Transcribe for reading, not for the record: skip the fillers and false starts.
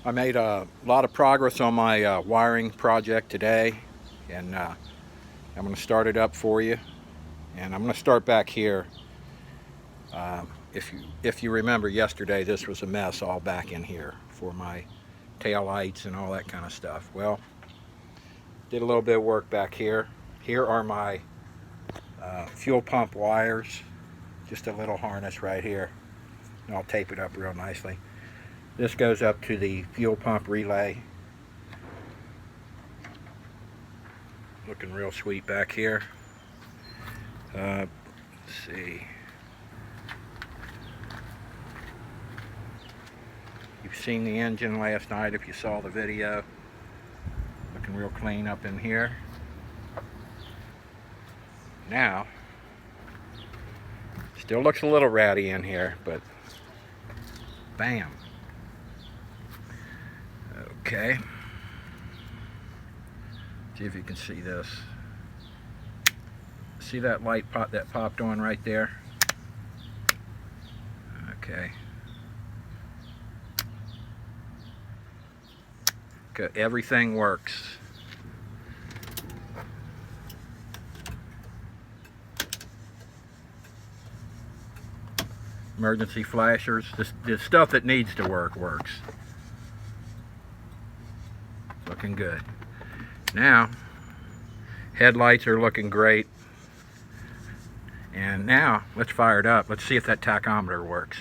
I made a lot of progress on my wiring project today, and I'm going to start it up for you. And I'm going to start back here. If you remember yesterday, this was a mess all back in here for my tail lights and all that kind of stuff. Well, did a little bit of work back here. Here are my fuel pump wires. Just a little harness right here. And I'll tape it up real nicely. This goes up to the fuel pump relay. Looking real sweet back here. Let's see. You've seen the engine last night if you saw the video. Looking real clean up in here. Now, still looks a little ratty in here, but bam. Okay. See if you can see this. See that light pop that popped on right there? Okay. Good. Everything works. Emergency flashers. The stuff that needs to work works. Looking good. Now, headlights are looking great. And now, let's fire it up. Let's see if that tachometer works.